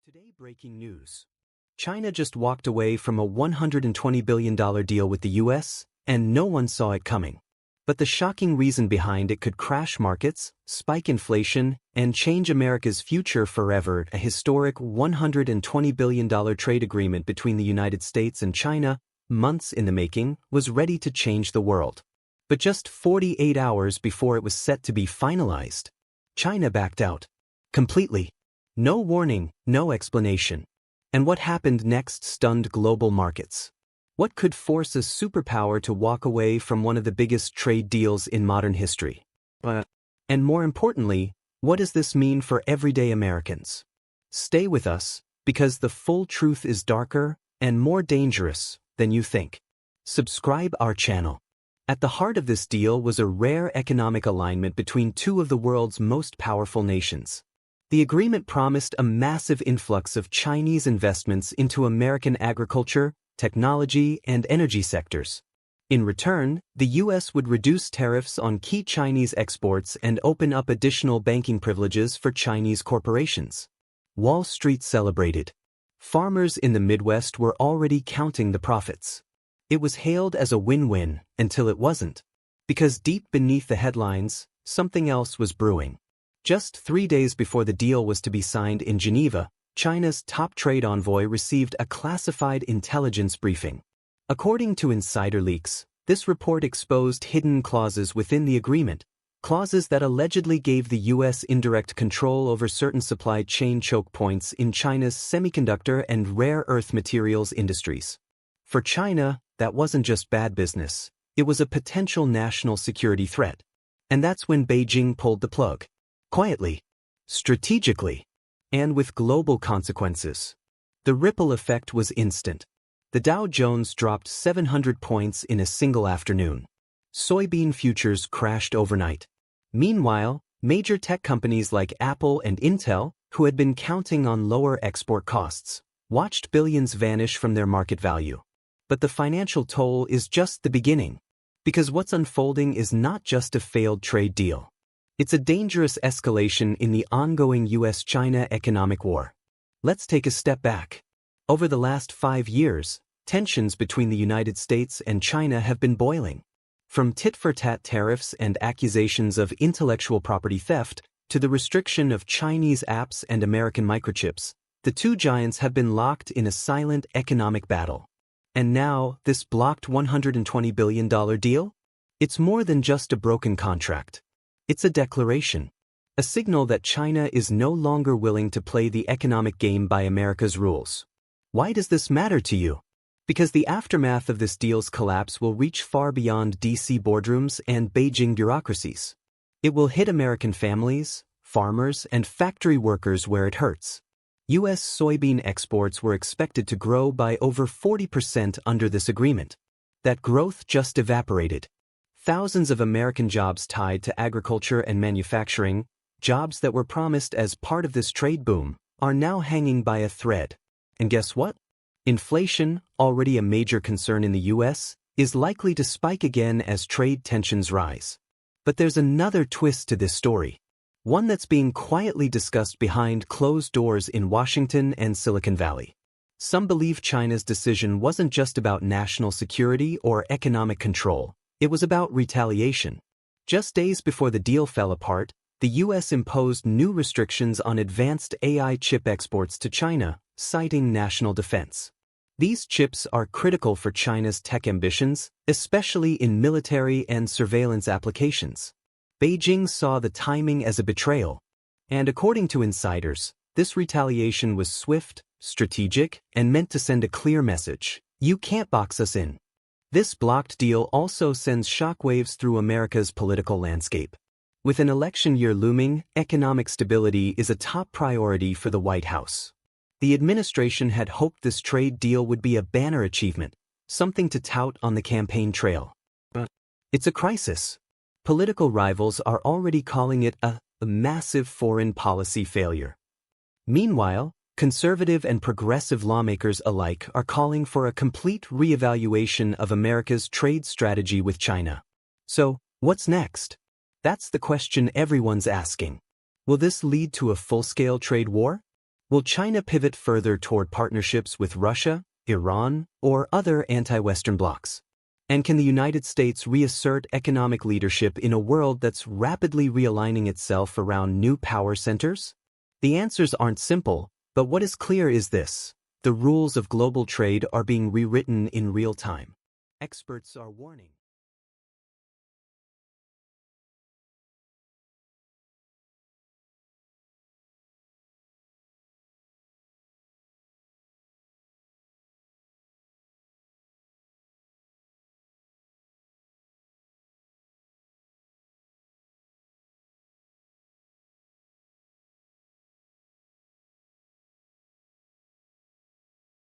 Today, breaking news. China just walked away from a $120 billion deal with the U.S., and no one saw it coming. But the shocking reason behind it could crash markets, spike inflation, and change America's future forever. A historic $120 billion trade agreement between the United States and China, months in the making, was ready to change the world. But just 48 hours before it was set to be finalized, China backed out. Completely. No warning, no explanation. And what happened next stunned global markets. What could force a superpower to walk away from one of the biggest trade deals in modern history? And more importantly, what does this mean for everyday Americans? Stay with us, because the full truth is darker and more dangerous than you think. Subscribe our channel. At the heart of this deal was a rare economic alignment between two of the world's most powerful nations. The agreement promised a massive influx of Chinese investments into American agriculture, technology, and energy sectors. In return, the U.S. would reduce tariffs on key Chinese exports and open up additional banking privileges for Chinese corporations. Wall Street celebrated. Farmers in the Midwest were already counting the profits. It was hailed as a win-win until it wasn't. Because deep beneath the headlines, something else was brewing. Just 3 days before the deal was to be signed in Geneva, China's top trade envoy received a classified intelligence briefing. According to insider leaks, this report exposed hidden clauses within the agreement, clauses that allegedly gave the U.S. indirect control over certain supply chain choke points in China's semiconductor and rare earth materials industries. For China, that wasn't just bad business, it was a potential national security threat. And that's when Beijing pulled the plug. Quietly, strategically, and with global consequences. The ripple effect was instant. The Dow Jones dropped 700 points in a single afternoon. Soybean futures crashed overnight. Meanwhile, major tech companies like Apple and Intel, who had been counting on lower export costs, watched billions vanish from their market value. But the financial toll is just the beginning. Because what's unfolding is not just a failed trade deal. It's a dangerous escalation in the ongoing U.S. China economic war. Let's take a step back. Over the last 5 years, tensions between the United States and China have been boiling. From tit-for-tat tariffs and accusations of intellectual property theft to the restriction of Chinese apps and American microchips, the two giants have been locked in a silent economic battle. And now, this blocked $120 billion deal? It's more than just a broken contract. It's a declaration, a signal that China is no longer willing to play the economic game by America's rules. Why does this matter to you? Because the aftermath of this deal's collapse will reach far beyond D.C. boardrooms and Beijing bureaucracies. It will hit American families, farmers, and factory workers where it hurts. U.S. soybean exports were expected to grow by over 40% under this agreement. That growth just evaporated. Thousands of American jobs tied to agriculture and manufacturing, jobs that were promised as part of this trade boom, are now hanging by a thread. And guess what? Inflation, already a major concern in the U.S., is likely to spike again as trade tensions rise. But there's another twist to this story. One that's being quietly discussed behind closed doors in Washington and Silicon Valley. Some believe China's decision wasn't just about national security or economic control. It was about retaliation. Just days before the deal fell apart, the U.S. imposed new restrictions on advanced AI chip exports to China, citing national defense. These chips are critical for China's tech ambitions, especially in military and surveillance applications. Beijing saw the timing as a betrayal. And according to insiders, this retaliation was swift, strategic, and meant to send a clear message. You can't box us in. This blocked deal also sends shockwaves through America's political landscape. With an election year looming, economic stability is a top priority for the White House. The administration had hoped this trade deal would be a banner achievement, something to tout on the campaign trail. But it's a crisis. Political rivals are already calling it a massive foreign policy failure. Meanwhile, conservative and progressive lawmakers alike are calling for a complete reevaluation of America's trade strategy with China. So, what's next? That's the question everyone's asking. Will this lead to a full-scale trade war? Will China pivot further toward partnerships with Russia, Iran, or other anti-Western blocs? And can the United States reassert economic leadership in a world that's rapidly realigning itself around new power centers? The answers aren't simple, but what is clear is this: the rules of global trade are being rewritten in real time. Experts are warning.